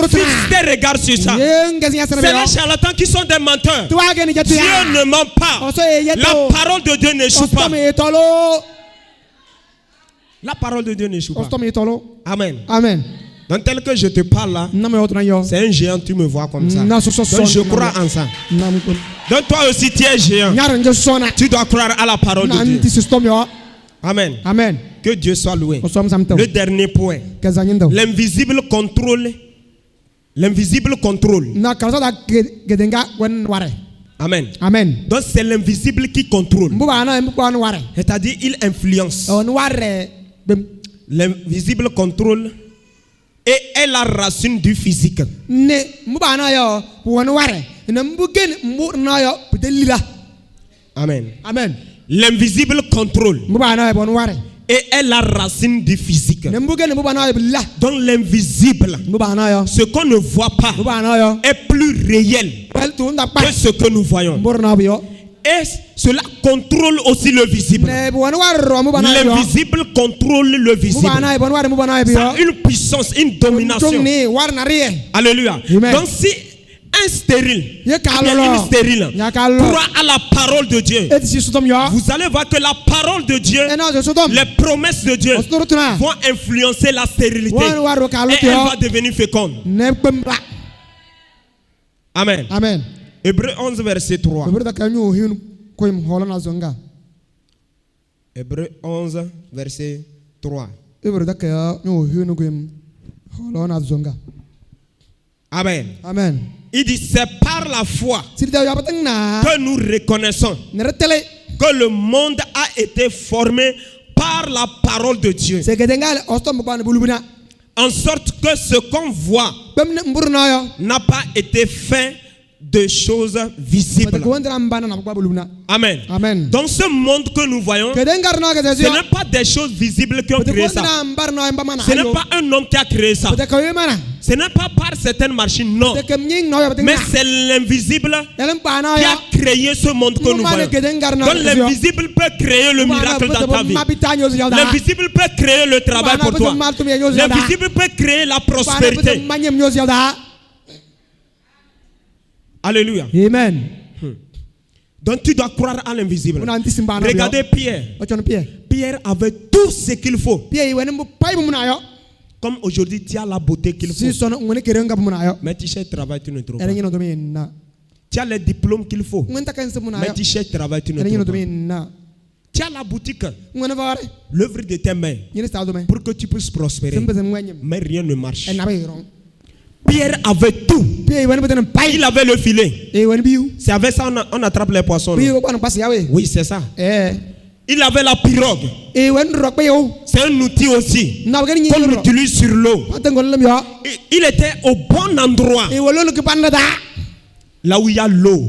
Speaker 1: tes regards sur ça. C'est les charlatans qui sont des menteurs. Dieu ne ment pas. La parole de Dieu n'échoue pas. La parole de Dieu n'échoue pas. Amen.
Speaker 2: Amen.
Speaker 1: Donc tel que je te parle là, c'est un géant, tu me vois comme ça. Donc je crois en ça. Donc toi aussi tu es géant. Tu dois croire à la parole de Dieu. Amen.
Speaker 2: Amen.
Speaker 1: Que Dieu soit loué. Le dernier point. L'invisible contrôle. L'invisible contrôle. Amen.
Speaker 2: Amen.
Speaker 1: Donc c'est l'invisible qui contrôle. C'est-à-dire il influence. L'invisible contrôle et est la racine du physique. Amen.
Speaker 2: Amen.
Speaker 1: L'invisible contrôle et est la racine du physique. Donc l'invisible, ce qu'on ne voit pas, est plus réel que ce que nous voyons. Et cela contrôle aussi le visible. L'invisible contrôle le visible. Ça a une puissance, une domination. Alléluia.
Speaker 2: Amen.
Speaker 1: Donc si un stérile, une stérile croit à la parole de Dieu, vous allez voir que la parole de Dieu, les promesses de Dieu vont influencer la stérilité et elle va devenir féconde. Amen.
Speaker 2: Amen.
Speaker 1: Hébreux 11 verset 3. Hébreux 11 verset 3. Amen.
Speaker 2: Amen.
Speaker 1: Il dit c'est par la foi que nous reconnaissons que le monde a été formé par la parole de Dieu. En sorte que ce qu'on voit n'a pas été fait de choses visibles. Amen.
Speaker 2: Amen.
Speaker 1: Dans ce monde que nous voyons, ce n'est pas des choses visibles qui ont créé ça. Ce n'est pas un homme qui a créé ça. Ce n'est pas par certaines machines, non. Mais c'est l'invisible qui a créé ce monde que nous voyons. Donc l'invisible peut créer le miracle dans ta vie. L'invisible peut créer le travail pour toi. L'invisible peut créer la prospérité. Alléluia.
Speaker 2: Amen.
Speaker 1: Donc tu dois croire à l'invisible. Regardez Pierre. Pierre avait tout ce qu'il faut. Comme aujourd'hui tu as la beauté qu'il faut. Mais tu cherches travail, tu ne trouves pas. Tu as les diplômes qu'il faut. Mais tu cherches travail, tu ne trouves pas. Tu as la boutique, l'œuvre de tes mains, pour que tu puisses prospérer. Mais rien ne marche. Pierre avait tout. Il avait le filet. C'est avec ça on attrape les poissons. Oui, c'est ça. Il avait la pirogue. C'est un outil aussi qu'on utilise sur l'eau. Il était au bon endroit. Là où il y a l'eau,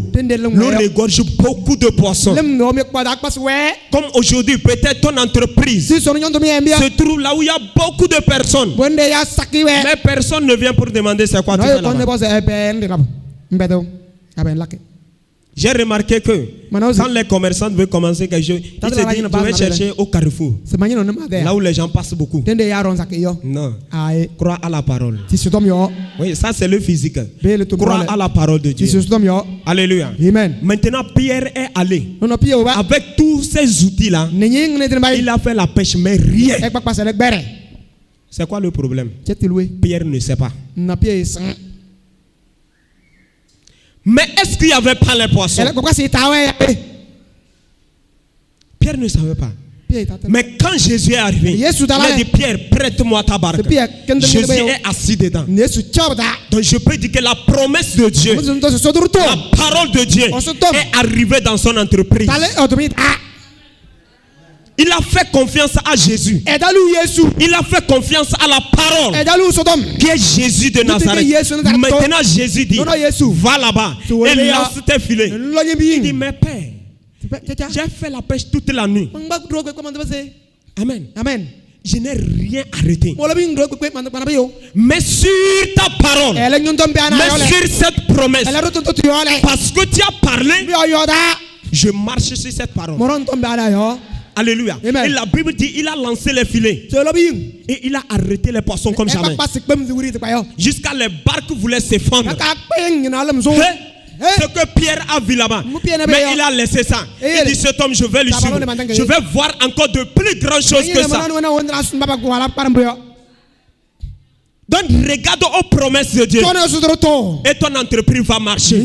Speaker 1: l'eau regorge beaucoup de poissons. Comme aujourd'hui, peut-être ton entreprise se trouve là où il y a beaucoup de personnes. Mais personne ne vient pour demander c'est quoi tu fais là-bas. J'ai remarqué que quand les commerçants veulent commencer quelque chose, ils se disent je vais chercher au carrefour, là où les gens passent beaucoup. Non, crois à la parole. Oui, ça c'est le physique. Crois à la parole de Dieu. Alléluia.
Speaker 2: Amen.
Speaker 1: Maintenant Pierre est allé avec tous ces outils là. Il a fait la pêche mais rien. C'est quoi le problème? Pierre ne sait pas. Mais est-ce qu'il n'y avait pas les poissons? Pierre ne savait pas. Mais quand Jésus est arrivé, il a dit Pierre, prête-moi ta barque. Jésus est assis dedans. Donc je peux dire que la promesse de Dieu, la parole de Dieu est arrivée dans son entreprise. Il a fait confiance à Jésus. Il a fait confiance à la parole qui est Jésus de Nazareth. Maintenant Jésus dit, va là-bas et lance tes filets. Il dit, mais Père, j'ai fait la pêche toute la nuit. Amen.
Speaker 2: Amen.
Speaker 1: Je n'ai rien arrêté. Mais sur ta parole, mais sur cette promesse, parce que tu as parlé, je marche sur cette parole. Alléluia. Amen. Et la Bible dit, il a lancé les filets. Et il a arrêté les poissons comme jamais. Jusqu'à les barques voulaient s'effondrer. Ce que Pierre a vu là-bas. Mais il a laissé ça. Il dit, cet homme, je vais lui suivre. Je vais voir encore de plus grandes choses que ça. Donc regarde aux promesses de Dieu. Et ton entreprise va marcher.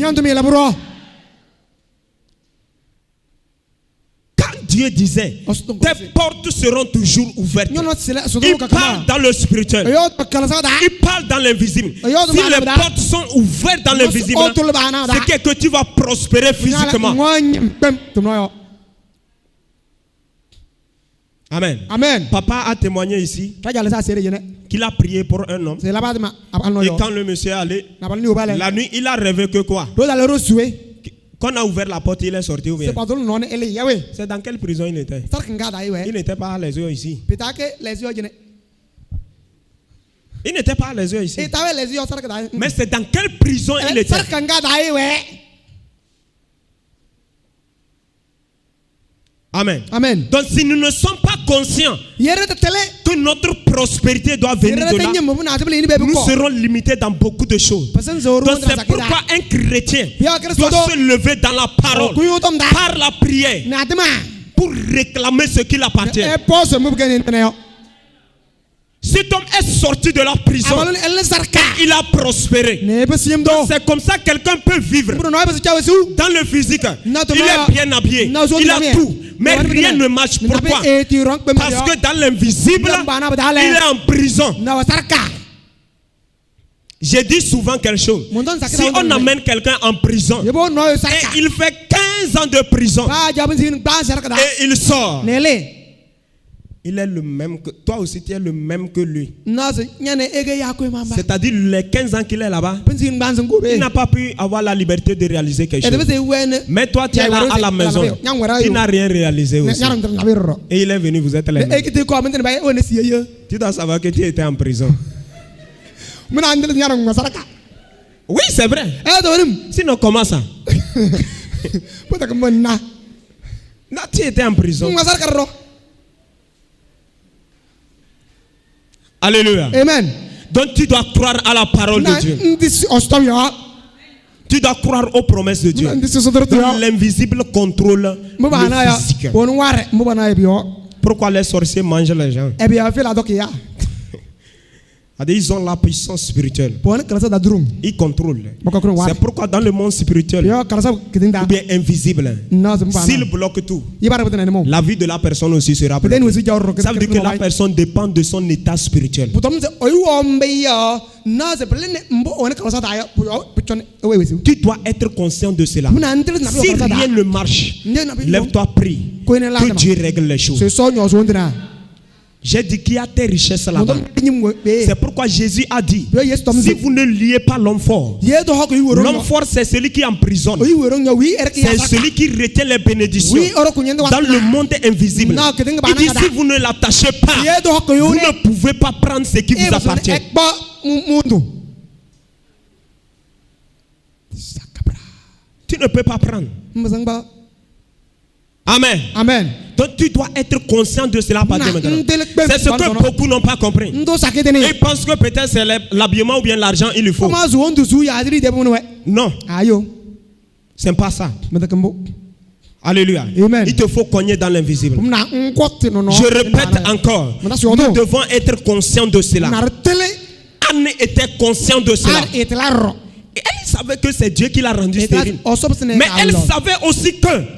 Speaker 1: Dieu disait, tes portes seront toujours ouvertes. Il parle dans le spirituel. Il parle dans l'invisible. Si les portes sont ouvertes dans l'invisible, c'est que tu vas prospérer physiquement. Amen. Amen. Papa a témoigné ici qu'il a prié pour un homme. Et quand le monsieur est allé, la nuit, il a rêvé que quoi? Quand on a ouvert la porte, il est sorti ou bien? C'est dans quelle prison il était? Il n'était pas à les yeux ici. Il n'était pas à les yeux ici. Mais c'est dans quelle prison il était? Amen. Amen. Donc si nous ne sommes pas conscients que notre prospérité doit venir de là, nous serons limités dans beaucoup de choses. Donc c'est pourquoi un chrétien doit se lever dans la parole, par la prière, pour réclamer ce qui appartient. Cet homme est sorti de la prison. Il a prospéré. C'est comme ça que quelqu'un peut vivre. Dans le physique, il est bien habillé. Il a tout. Mais rien ne marche. Pourquoi? Parce que dans l'invisible, il est en prison. J'ai dit souvent quelque chose. Si on amène quelqu'un en prison et il fait 15 ans de prison et il sort, il est le même que toi aussi, tu es le même que lui. C'est-à-dire les 15 ans qu'il est là-bas, il n'a pas pu avoir la liberté de réaliser quelque chose. Mais toi, tu es là à la maison, tu n'as rien réalisé aussi. Et il est venu, vous êtes les mêmes. Tu dois savoir que tu étais en prison. Oui, c'est vrai. Sinon, comment ça? Non, tu étais en prison. Alléluia. Amen. Donc tu dois croire à la parole de Dieu. Tu dois croire aux promesses de Dieu. Donc l'invisible contrôle le physique. Pourquoi les sorciers mangent les gens? Ils ont la puissance spirituelle. Ils contrôlent. C'est pourquoi dans le monde spirituel, ou bien invisible, s'ils bloquent tout, la vie de la personne aussi sera bloquée. Ça veut dire que la personne dépend de son état spirituel. Tu dois être conscient de cela. Si rien ne marche, lève-toi, prie. Que Dieu règle les choses. J'ai dit qu'il y a tes richesses là-bas. C'est pourquoi Jésus a dit, si vous ne liez pas l'homme fort c'est celui qui emprisonne. C'est celui qui retient les bénédictions dans le monde invisible. Il dit, si vous ne l'attachez pas, vous ne pouvez pas prendre ce qui vous appartient. Tu ne peux pas prendre. Amen. Amen. Donc tu dois être conscient de cela à partir de maintenant. C'est ce que beaucoup n'ont pas compris. Ils pensent que peut-être c'est l'habillement ou bien l'argent il lui faut. Non. C'est pas ça. Alléluia. Amen. Il te faut cogner dans l'invisible. Je répète encore. Nous devons être conscients de cela. Anne était conscient de cela. elle savait que c'est Dieu qui l'a rendu stérile. Mais elle savait aussi que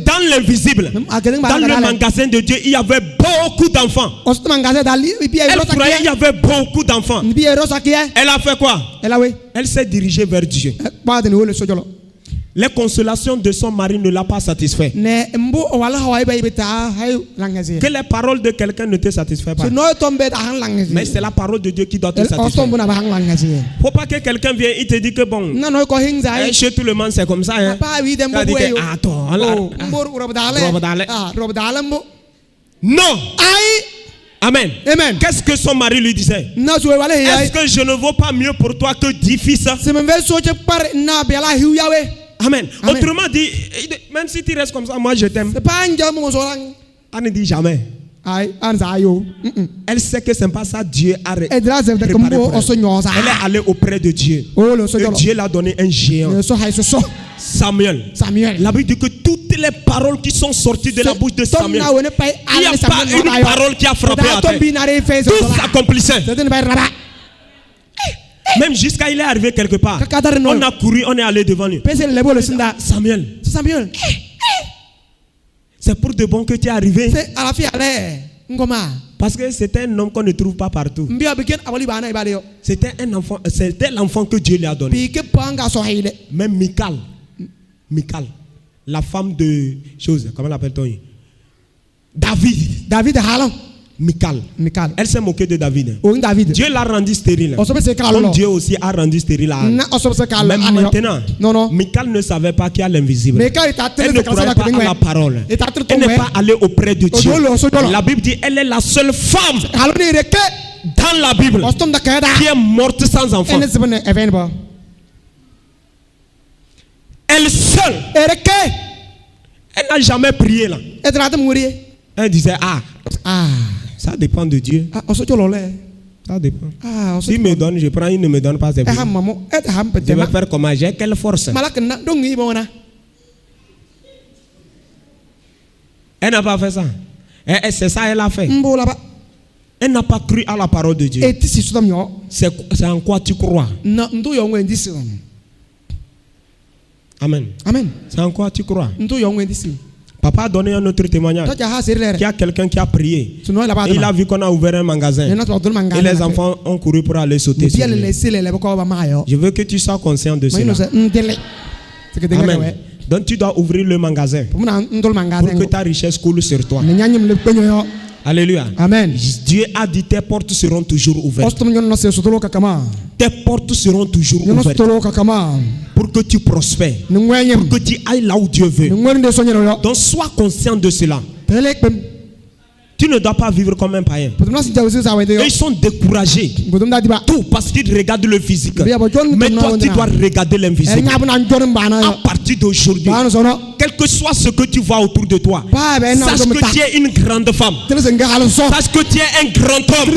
Speaker 1: dans l'invisible, dans le magasin de Dieu, il y avait beaucoup d'enfants. Elle croyait qu'il y avait beaucoup d'enfants. Elle a fait quoi? Elle s'est dirigée vers Dieu. Les consolations de son mari ne l'a pas satisfait. Que les paroles de quelqu'un ne te satisfaient pas. Mais c'est la parole de Dieu qui doit te satisfaire. Faut pas que quelqu'un vienne et te dise que bon, chez tout le monde c'est comme ça. Hein. Non. Amen. Amen. Qu'est-ce que son mari lui disait? Est-ce que je ne vaux pas mieux pour toi que 10 fils? Amen. Autrement dit, même si tu restes comme ça, moi je t'aime. Elle ne dit jamais. Elle sait que ce n'est pas ça Dieu a préparé pour elle. Elle est allée auprès de Dieu. Et Dieu l'a donné un géant. Samuel. La Bible dit que toutes les paroles qui sont sorties de la bouche de Samuel, il n'y a pas une parole qui a frappé à terre. Tout s'accomplissait. Même jusqu'à il est arrivé quelque part. On a couru, on est allé devant lui. Samuel. C'est pour de bon que tu es arrivé. Parce que c'était un homme qu'on ne trouve pas partout. C'était un enfant, c'était l'enfant que Dieu lui a donné. Même Michal, la femme de chose, comment l'appelle-t-on? David. Michal. Elle s'est moquée de David. Dieu l'a rendu stérile. Comme Dieu aussi a rendu stérile à Anne. Mais maintenant, Michal ne savait pas qu'il y a l'invisible. Elle ne croyait pas à la parole. Elle n'est pas allée auprès de Dieu. La Bible dit elle est la seule femme dans la Bible qui est morte sans enfant. Elle seule. Elle n'a jamais prié là. Elle disait ça dépend de Dieu. Ça dépend. S'il me donne, je prends. Il ne me donne pas, c'est bon. Je vais faire comment? J'ai quelle force? Elle n'a pas fait ça. C'est ça elle a fait. Elle n'a pas cru à la parole de Dieu. C'est en quoi tu crois? Amen. C'est en quoi tu crois? Papa a donné un autre témoignage. Il y a quelqu'un qui a prié. Et il a vu qu'on a ouvert un magasin. Et les enfants ont couru pour aller sauter sur lui. Je veux que tu sois conscient de cela. Amen. Donc tu dois ouvrir le magasin pour que ta richesse coule sur toi. Alléluia. Amen. Dieu a dit tes portes seront toujours ouvertes. Tes portes seront toujours ouvertes pour que tu prospères, pour que tu ailles là où Dieu veut. Donc sois conscient de cela. Tu ne dois pas vivre comme un païen. Et ils sont découragés. Tout parce qu'ils regardent le physique. Mais toi, tu dois regarder l'invisible. À partir d'aujourd'hui, quel que soit ce que tu vois autour de toi, sache que tu es une grande femme. Sache que tu es un grand homme.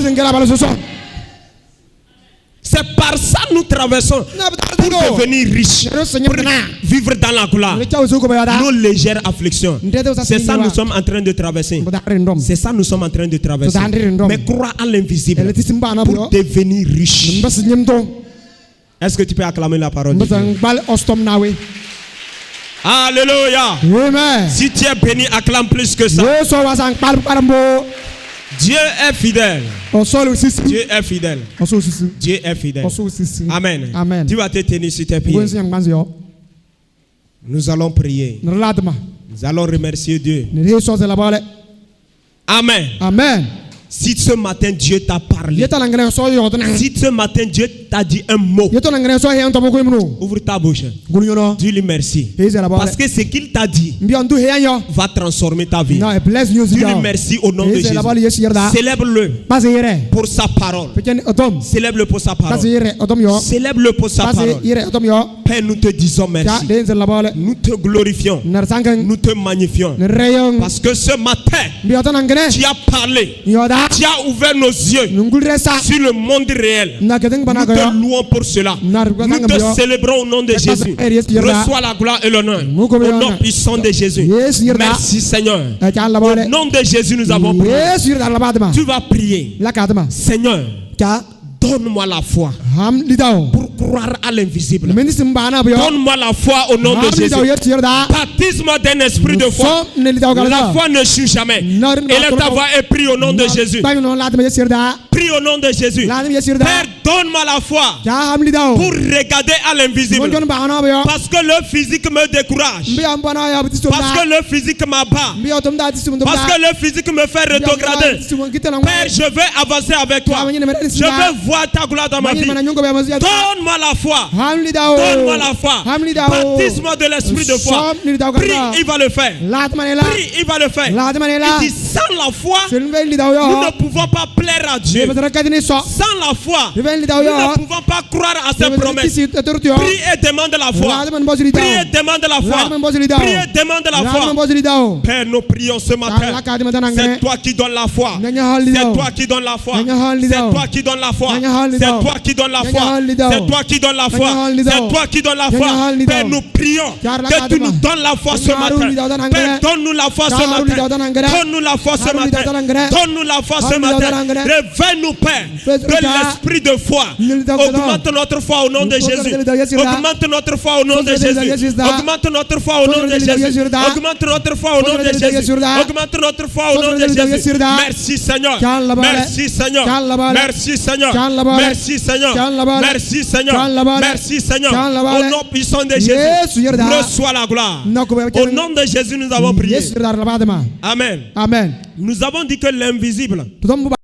Speaker 1: C'est par ça que nous traversons pour devenir riches, pour vivre dans la gloire. Nos légères afflictions. C'est ça que nous sommes en train de traverser. C'est ça que nous sommes en train de traverser. Mais crois à l'invisible pour devenir riche. Est-ce que tu peux acclamer la parole de Dieu? Alléluia. Si tu es béni, acclame plus que ça. Dieu est fidèle. Dieu est fidèle. Dieu est fidèle. Amen. Amen. Tu vas te tenir sur tes pieds. Nous allons prier. Nous allons remercier Dieu. Amen. Amen. Si ce matin Dieu t'a parlé, si ce matin Dieu t'a dit un mot, ouvre ta bouche, dis-lui merci. Parce que ce qu'il t'a dit va transformer ta vie. Dis-lui merci au nom de Jésus. Célèbre-le pour sa parole. Célèbre-le pour sa parole. Célèbre-le pour sa parole. Père, nous te disons merci. Nous te glorifions. Nous te magnifions. Parce que ce matin, tu as parlé. Tu as ouvert nos yeux sur le monde réel. Nous te louons pour cela. Nous te célébrons au nom de Jésus. Reçois la gloire et l'honneur au nom puissant de Jésus. Merci Seigneur. Au nom de Jésus nous avons prié. Tu vas prier. Seigneur, donne-moi la foi pour croire à l'invisible. Donne-moi la foi au nom de Jésus. Baptise-moi d'un esprit de foi. La foi ne chute jamais. Élève ta voix et prie au nom de Jésus. Prie au nom de Jésus. Père, donne-moi la foi pour regarder à l'invisible. Parce que le physique me décourage. Parce que le physique m'abat. Parce que le physique me fait rétrograder. Père, je veux avancer avec toi. Je veux voir ta gloire dans ma vie. Donne-moi la foi. Donne-moi la foi. Baptise-moi de l'esprit de foi. Prie, il va le faire. Prie, il va le faire. Il dit, sans la foi, nous ne pouvons pas plaire à Dieu. Sans la foi, nous ne pouvons pas croire à ses promesses. Prie et demande la foi. Prie et demande la foi. Prie et demande la foi. Père, nous prions ce matin. C'est toi qui donnes la foi. C'est toi qui donnes la foi. C'est toi qui donnes la foi. C'est toi qui donnes la foi. C'est toi qui donnes la foi. C'est toi qui donnes la foi. Père, nous prions que tu nous donnes la foi ce matin. Père, donne-nous la foi ce matin. Donne-nous la foi ce matin. Donne-nous la foi ce matin. Réveille-nous, Père, de l'esprit de foi. Augmente notre foi au nom de Jésus. Augmente notre foi au nom de Jésus. Augmente notre foi au nom de Jésus. Augmente notre foi au nom de Jésus. Augmente notre foi au nom de Jésus. Merci Seigneur. Merci Seigneur. Merci Seigneur. Merci Seigneur. Merci Seigneur. Merci Seigneur. Au nom puissant de Jésus, reçois la gloire. Au nom de Jésus, nous avons prié. Amen. Amen. Nous avons dit que l'invisible